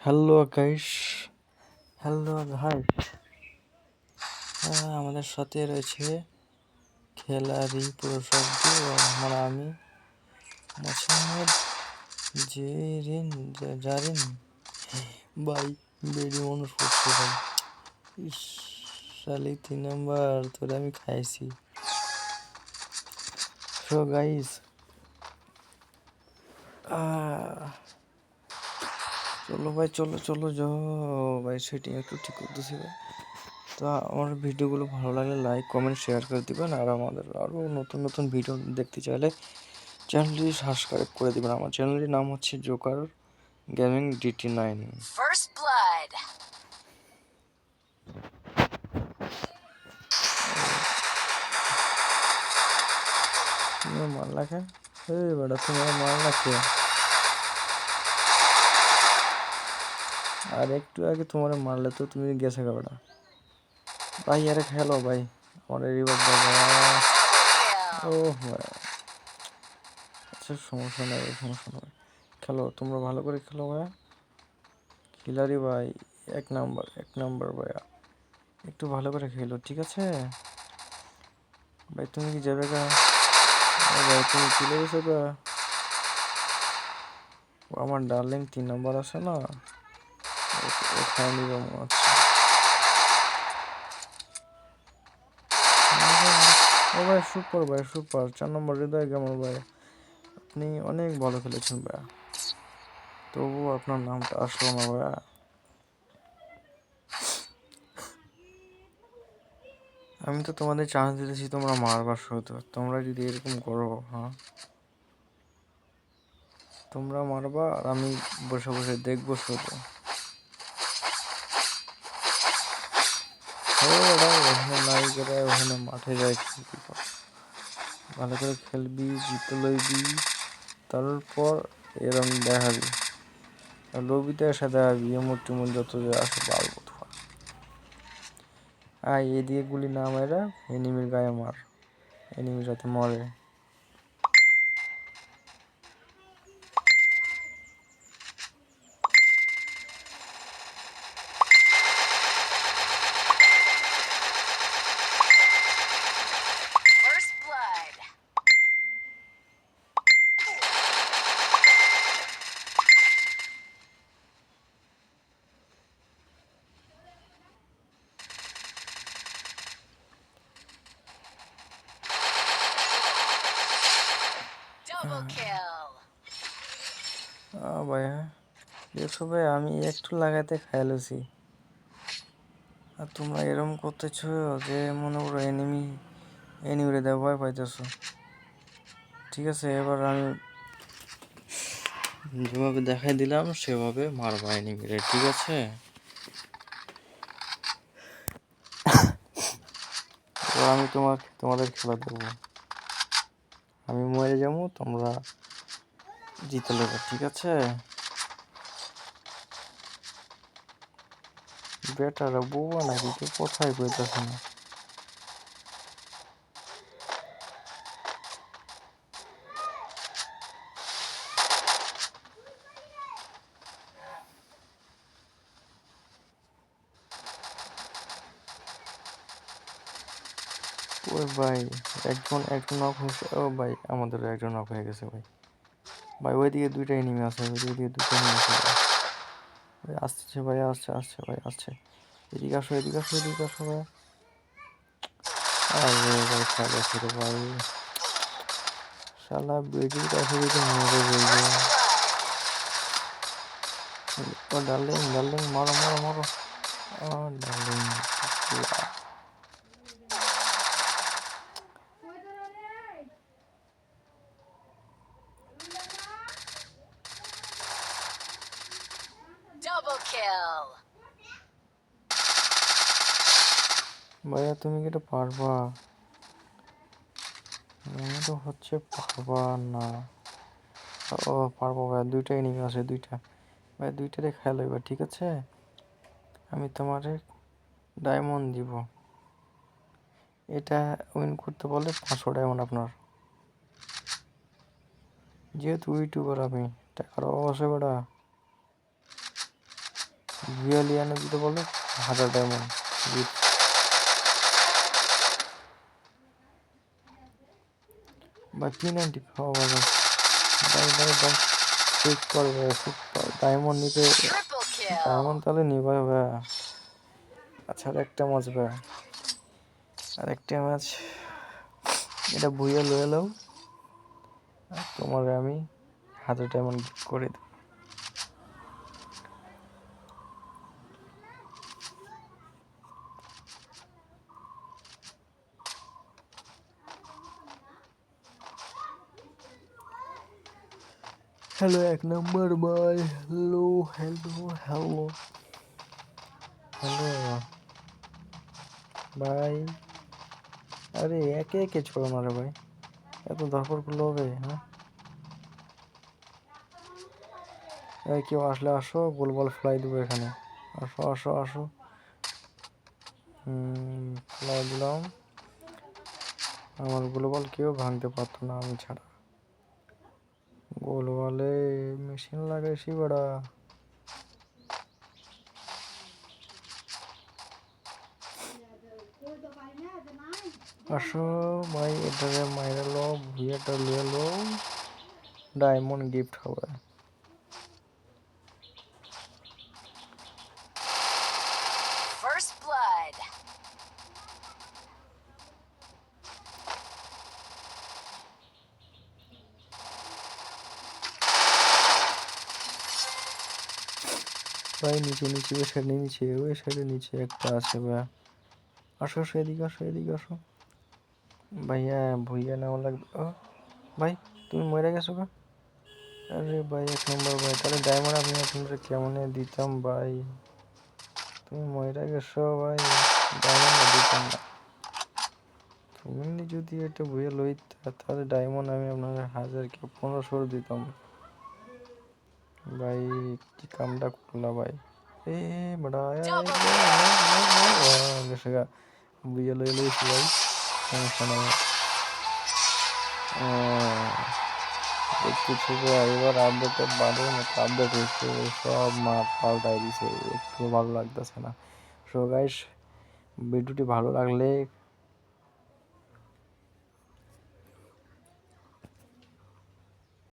Hello guys, hello guys. আমাদের সাথে রয়েছে খেলারি পুরুষার্থী ও আমি মোহাম্মদ জারিন ভাই। বেডি মানুষ করছে ভাই। ইস, শালি 3 নাম্বার তোরে আমি খাইছি। সো গাইস, চলো ভাই, চলো চলো যাও ভাই। সেটিং একটু ঠিক করতেছি ভাই। তো আমার ভিডিওগুলো ভালো লাগলে লাইক কমেন্ট শেয়ার করে দিবেন, আর আমাদের আরও নতুন নতুন ভিডিও দেখতে চাইলে চ্যানেলটি সাবস্ক্রাইব করে দিবেন। আমার চ্যানেলটির নাম হচ্ছে Joker gaming DT9। First blood. তুমি মারলা কে? এই বেটা, তুমি মারলা কে? আর একটু আগে তোমার মারলে তো তুমি গেছে গা বেটা। ভাই আরে খেলো ভাই, আমার রিভাইভ দাও। ও ভাই, আচ্ছা সমস্যা নাই, সমস্যা নাই, খেলো তোমরা ভালো করে খেলো ভাইয়া। খিলাড়ি ভাই, এক নাম্বার ভাইয়া, একটু ভালো করে খেলো ঠিক আছে ভাই। তুমি কি যাবে গা? ভাই তুমি চলে গেছো গা। আমার ডার্লিং 3 নাম্বার আছে না, ও খায় নিবে মনে হচ্ছে। ও ভাই সুপার, ভাই সুপার। 4 নম্বর হৃদয় কেমন ভাই? আপনি অনেক ভালো খেলেছেন ভাইয়া, তবুও আপনার নামটা আসলো না ভাইয়া। আমি তো তোমাদের চান্স দিতেছি তোমরা মারবার শুধু, তোমরা যদি এরকম করো, হ্যাঁ তোমরা মারবা আর আমি বসে বসে দেখবো শুধু। ওখানে নায়িকেরা ওখানে মাঠে যায় খেলবি, ভালো করে খেলবি, জিতে লইবি, তারপর এরম দেখাবি। আর লবিতে এসে দেখাবি এমন টেমন যত যে আসে পারবো তোমার। এদিকে গুলি না মেরা এনিমির গায়ে মার, এনিমি যাতে মরে। ভাইয়া দেখছো ভাই, আমি একটু লাগাতে খাইলছি, আর তোমরা এরম করতেছো যে মনে করো এনিমিরে দেওয়া ভয় পাইতেছো। ঠিক আছে, এবার আমি যেভাবে দেখাই দিলাম সেভাবে মারবা এনিমিরে, ঠিক আছে? এবার আমি তোমাদের খেলা দেবো, আমি মরে যাবো, তোমরা জিতে নেবে, ঠিক আছে? বেটারা বউয়া নাকি কেউ কোথায় কইতেছে না। ওই ভাই, একজন নক হয়েছে। ও ভাই, আমাদের একজন নক হয়ে গেছে ভাই। ভাই ওইদিকে 2টা এনিমি আছে, ওইদিকে 2টা এনিমি আছে ভাই। আসছে ভাই, আসছে ভাই, আসছে। এদিকে আসো, এদিকে আসো, এদিকে আসো ভাই। আরে ভাই খেলা ছিল ভাই, শালা বেডির কাছে যদি মরে যাইবে। ও ডার্লিং, ডার্লিং মারো মারো মারো। ও ডার্লিং, ভাইয়া তুমি কি এটা পারবা? মনে তো হচ্ছে পারবা না। ও পারবো ভাই, 2টা এনিমি আছে, 2টা ভাই, 2টারে খেয়াল হইবা, ঠিক আছে? আমি তোমারে ডায়মন্ড দিব। এটা উইন করতে পারলে 500 ডায়মন্ড আপনার। যেহেতু ইউটিউবার আমি, টাকার অবশ্যই বেটা। ভিওলিয়ানে দিতে বলে 1000 ডায়মন্ড গিফট। ভাই P90 খাওয়া ভালো ভাই ভাই ভাই চেক করবে ডায়মন্ড নিতে ডায়মন্ড তাহলে নিবে ভাই। আচ্ছা আর একটা ম্যাচ ভাই, আর একটা ম্যাচ এটা বুইয়া লয়ে নাও আর তোমার আমি 1000 ডায়মন্ড গিফট করে দেব। হ্যালো 1 নম্বর ভাই, হ্যালো হ্যালো হ্যালো হ্যালো ভাই। আরে একে একে ছোড়ো না রে ভাই, এত ধরপর করলে হবে? হ্যাঁ এই কেউ আসলে আসো, গোলবল ফ্লাই দেবো এখানে, আসো আসো আসো। ফ্লাই দিলাম, আমার গোলবল কেউ ভাঙতে পারতো না আমি ছাড়া। গোলবলে মেশিন লাগাইছি বড়া। আসো ভাই এটারে মাইরা লো, ভুইয়াটা লিয়ে লো, ডায়মন্ড গিফট হবে। First blood. ভাই নিচে নিচে ওই সাইডে নিচে, ওই সাইডে নিচে একটা আছে ভাই। আসো আসো এদিকে আসো, এদিকে আসো ভাইয়া। ভুইয়া নেওয়া লাগবে। ও ভাই তুমি মরে গেছো গা? আরে ভাই 1 নম্বর ভাই, তাহলে ডায়মন্ড আমি আপনাদের কেমনে দিতাম ভাই? তুমি মরে গেছো ভাই, ডায়মন্ড দিতাম না। তুমি যদি এটা ভুইয়া লইতা তাহলে ডায়মন্ড আমি আপনাদের 1000 কি 1500 দিতাম ভাই। কি কামটা করলা ভাই? এ বড়া গেছে গা, ভুইয়া লই লইছি ভাই, সমস্যা নাই। দেখতেছি যে এবার আপডেটে বাদের মতো আপডেট হয়েছে, সব মাপ পাল্টাই দিছে, একটু ভালো লাগতেছে না। সো গাইস ভিডিওটি ভালো লাগলে